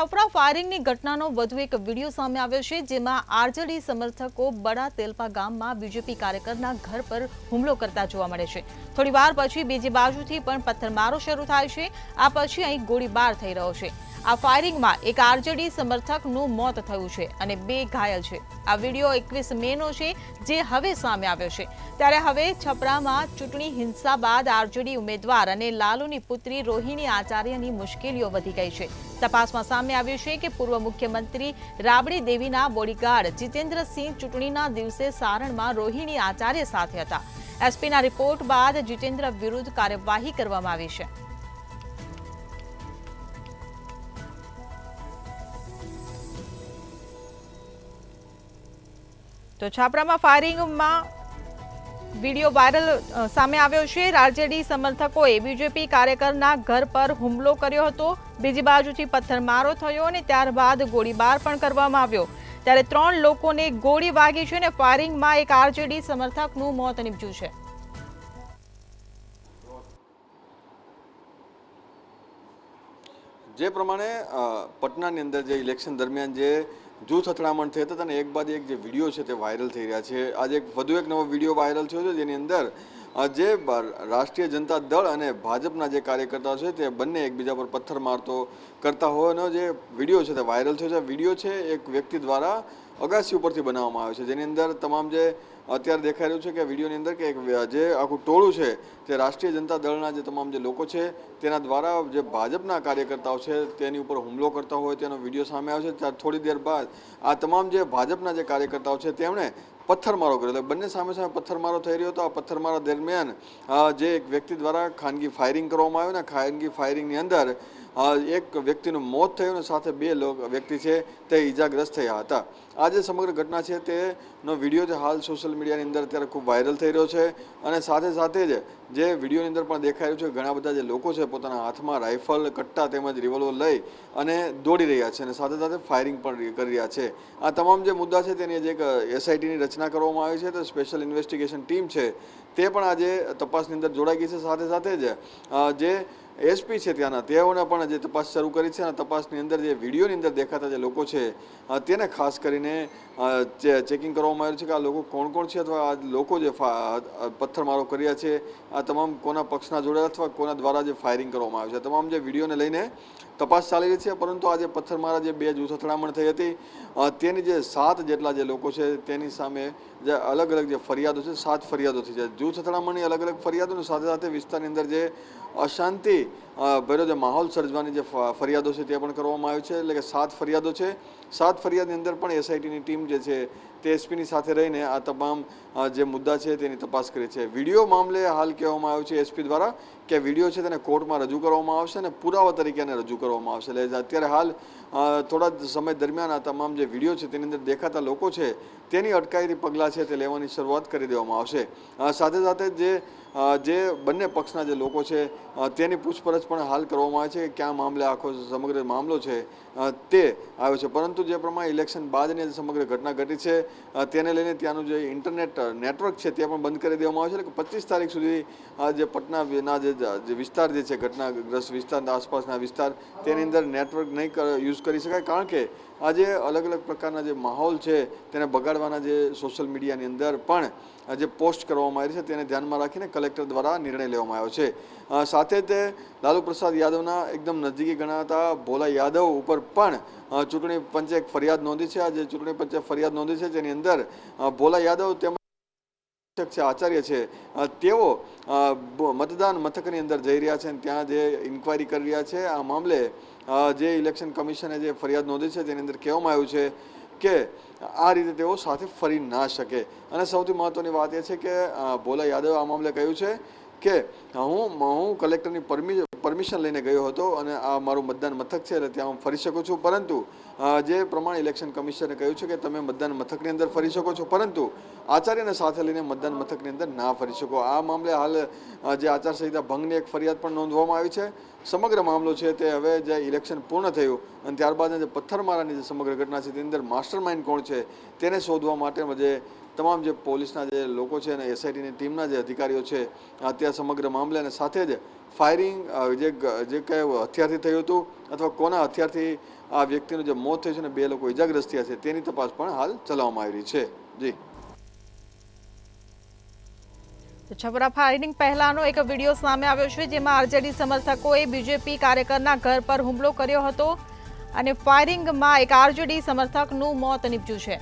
અફરા ફાયરિંગની ઘટનાનો વધુ એક વિડીયો સામે આવ્યો છે, જેમાં આરજેડી સમર્થકો બડા તેલપા ગામમાં બીજેપી કાર્યકરના ઘર પર હુમલો કરતા જોવા મળે છે। થોડી વાર પછી બીજી બાજુથી પણ પથ્થરમારો શરૂ થાય છે। આ પછી અહીં ગોળીબાર થઈ રહ્યો છે। આ ફાયરિંગમાં એક આરજેડી સમર્થકનું મોત થયું છે અને 2 ઘાયલ છે। આ વિડીયો 21 મેનો છે, જે હવે સામે આવ્યો છે। ત્યારે હવે છપરામાં ચૂંટણી હિંસા બાદ આરજેડી ઉમેદવાર અને લાલુની પુત્રી રોહિણી આચાર્યની મુશ્કેલીઓ વધી ગઈ છે। તપાસમાં સામે આવ્યું છે કે પૂર્વ મુખ્યમંત્રી રાબડી દેવીના બોડીગાર્ડ જીતેન્દ્રસિંહ ચૂંટણીના દિવસે સારણમાં રોહિણી આચાર્ય સાથે હતા। એસપીના રિપોર્ટ બાદ જીતેન્દ્ર વિરુદ્ધ કાર્યવાહી કરવામાં આવી છે। તો છાપરામાં ફાયરિંગમાં વિડીયો વાયરલ સામે આવ્યો છે। આરજેડી સમર્થકોએ બીજેપી કાર્યકરના ઘર પર હુમલો કર્યો હતો। બીજી બાજુથી પથ્થરમારો થયો અને ત્યારબાદ ગોળીબાર પણ કરવામાં આવ્યો। ત્યારે 3 લોકોને ગોળી વાગી છે અને ફાયરિંગમાં એક આરજેડી સમર્થકનું મોત નીપજ્યું છે। જે પ્રમાણે પટનાની અંદર જે ઇલેક્શન દરમિયાન જે જૂથ અથડામણ થઈ હતા અને એક બાદ એક જે વિડીયો છે તે વાયરલ થઈ રહ્યા છે। આજે વધુ એક નવો વિડીયો વાયરલ થયો છે, જેની અંદર જે રાષ્ટ્રીય જનતા દળ અને ભાજપના જે કાર્યકર્તાઓ છે તે બંને એકબીજા પર પથ્થર મારતો કરતા હોવાનો જે વિડીયો છે તે વાયરલ થયો છે। વિડીયો છે એક વ્યક્તિ દ્વારા અગાસી ઉપરથી બનાવવામાં આવ્યો છે, જેની અંદર તમામ જે અત્યારે દેખાઈ રહ્યું છે કે વિડીયોની અંદર કે જે આખું ટોળું છે તે રાષ્ટ્રીય જનતા દળના જે તમામ જે લોકો છે તેના દ્વારા જે ભાજપના કાર્યકર્તાઓ છે તેની ઉપર હુમલો કરતા હોય તેનો વિડીયો સામે આવ્યો છે। ત્યારે થોડી દેર બાદ આ તમામ જે ભાજપના જે કાર્યકર્તાઓ છે તેમણે પથ્થરમારો કર્યો। બંને સામે સામે પથ્થરમારો થઈ રહ્યો હતો। આ પથ્થરમારા દરમિયાન જે એક વ્યક્તિ દ્વારા ખાનગી ફાયરિંગ કરવામાં આવ્યું ને ખાનગી ફાયરિંગની અંદર એક વ્યક્તિનું મોત થયું અને સાથે 2 વ્યક્તિ છે તે ઈજાગ્રસ્ત થયા હતા। આ જે સમગ્ર ઘટના છે તેનો વિડીયો જે હાલ સોશિયલ મીડિયાની અંદર અત્યારે ખૂબ વાયરલ થઈ રહ્યો છે અને સાથે સાથે જ જે વિડીયોની અંદર પણ દેખાઈ રહ્યું છે ઘણા બધા જે લોકો છે પોતાના હાથમાં રાઇફલ, કટ્ટા તેમજ રિવોલ્વર લઈ અને દોડી રહ્યા છે અને સાથે સાથે ફાયરિંગ પણ કરી રહ્યા છે। આ તમામ જે મુદ્દા છે તેની જે એક એસઆઈટીની રચના કરવામાં આવી છે, તો સ્પેશિયલ ઇન્વેસ્ટિગેશન ટીમ છે તે પણ આજે તપાસની અંદર જોડાઈ ગઈ છે। સાથે સાથે જ જે એસપી છે ત્યાંના તેઓને પણ જે તપાસ શરૂ કરી છે અને તપાસની અંદર જે વિડીયોની અંદર દેખાતા જે લોકો છે તેને ખાસ કરીને ચેકિંગ કરવામાં આવ્યું છે કે આ લોકો કોણ કોણ છે અથવા આ લોકો જે પથ્થરમારો કર્યા છે આ તમામ કોના પક્ષના જોડાયા અથવા કોના દ્વારા જે ફાયરિંગ કરવામાં આવ્યું છે। તમામ જે વિડીયોને લઈને તપાસ ચાલી રહી છે, પરંતુ આ જે પથ્થરમારા જે 2 જૂથ અથડામણ થઈ હતી તેની જે 7 જેટલા જે લોકો છે તેની સામે જે અલગ અલગ જે ફરિયાદો છે 7 ફરિયાદો થઈ છે। જૂથ અથડામણની અલગ અલગ ફરિયાદો સાથે સાથે વિસ્તારની અંદર જે અશાંતિ ભર્યો જે માહોલ સર્જવાની જે ફરિયાદો છે તે પણ કરવામાં આવી છે। એટલે કે 7 ફરિયાદો છે। 7 ફરિયાદની અંદર પણ એસઆઈટીની ટીમ જે છે તે એસપીની સાથે રહીને આ તમામ જે મુદ્દા છે તેની તપાસ કરી છે। વિડીયો મામલે હાલ કહેવામાં આવ્યું છે એસપી દ્વારા કે વિડીયો છે તેને કોર્ટમાં રજૂ કરવામાં આવશે અને પુરાવા તરીકે એને રજૂ કરવામાં આવશે। એટલે અત્યારે હાલ થોડા સમય દરમિયાન આ તમામ જે વિડીયો છે તેની અંદર દેખાતા લોકો છે તેની અટકાયતી પગલાં છે તે લેવાની શરૂઆત કરી દેવામાં આવશે। સાથે સાથે જે બંને પક્ષના જે લોકો છે તેની પૂછપરછ પણ હાલ કરવામાં આવે છે કે ક્યાં મામલે આખો સમગ્ર મામલો છે તે આવ્યો છે। પરંતુ જે પ્રમાણે ઇલેક્શન બાદની જે સમગ્ર ઘટના ઘટી છે તેને લઈને ત્યાંનું જે ઇન્ટરનેટ નેટવર્ક છે તે પણ બંધ કરી દેવામાં આવે છે। એટલે કે 25 તારીખ સુધી જે પટનાના જે વિસ્તાર જે છે ઘટનાગ્રસ્ત વિસ્તારના આસપાસના વિસ્તાર તેની અંદર નેટવર્ક નહીં યુઝ કરી શકાય, કારણ કે આ જે અલગ અલગ પ્રકારના જે માહોલ છે તેને બગાડવાના જે સોશિયલ મીડિયાની અંદર પણ જે પોસ્ટ કરવામાં આવી છે તેને ધ્યાનમાં રાખીને કલેક્ટર દ્વારા નિર્ણય લેવામાં આવ્યો છે। સાથે તે લાલુ પ્રસાદ યાદવના એકદમ નજીકી ગણાતા ભોલા યાદવ ઉપર પણ ચૂંટણી પંચે એક ફરિયાદ નોંધી છે। આ જે ચૂંટણી પંચે ફરિયાદ નોંધી છે તેની અંદર ભોલા યાદવ તેમજ આચાર્ય છે તેઓ મતદાન મથકની અંદર જઈ રહ્યા છે અને ત્યાં જે ઇન્કવાયરી કરી રહ્યા છે। આ મામલે જે ઇલેક્શન કમિશને જે ફરિયાદ નોંધી છે તેની અંદર કહેવામાં આવ્યું છે કે આ રીતે તેઓ સાથે ફરી ના શકે। અને સૌથી મહત્વની વાત એ છે કે ભોલા યાદવે આ મામલે કહ્યું છે કે હું કલેક્ટરની પરમિશન લઈને ગયો હતો અને આ મારું મતદાન મથક છે એટલે ત્યાં હું ફરી શકું છું, પરંતુ જે પ્રમાણે ઇલેક્શન કમિશને કહ્યું છે કે તમે મતદાન મથકની અંદર ફરી શકો છો, પરંતુ આચાર્યને સાથે લઈને મતદાન મથકની અંદર ના ફરી શકો। આ મામલે હાલ જે આચારસંહિતા ભંગની એક ફરિયાદ પણ નોંધવામાં આવી છે। સમગ્ર મામલો છે તે હવે જે ઇલેક્શન પૂર્ણ થયું અને ત્યારબાદ જે પથ્થરમારાની જે સમગ્ર ઘટના છે તેની અંદર માસ્ટરમાઇન્ડ કોણ છે તેને શોધવા માટે જે તમામ જે પોલીસના જે લોકો છે અને એસઆઈટીની ટીમના જે અધિકારીઓ છે ત્યાં સમગ્ર મામલે અને સાથે જ ફાયરિંગ જે કઈ હથિયારથી થયું હતું અથવા કોના હથિયારથી આ વ્યક્તિનું જે મોત થયું છે અને 2 લોકો ઇજાગ્રસ્ત થયા છે તેની તપાસ પણ હાલ ચલાવવામાં આવી રહી છે. જી છપરા ફાયરિંગ પહેલાનો એક વિડીયો સામે આવ્યો છે, જેમાં આરજેડી સમર્થકોએ બીજેપી કાર્યકરના ઘર પર હુમલો કર્યો હતો અને ફાયરિંગમાં એક આરજેડી સમર્થકનું મોત નીપજ્યું છે.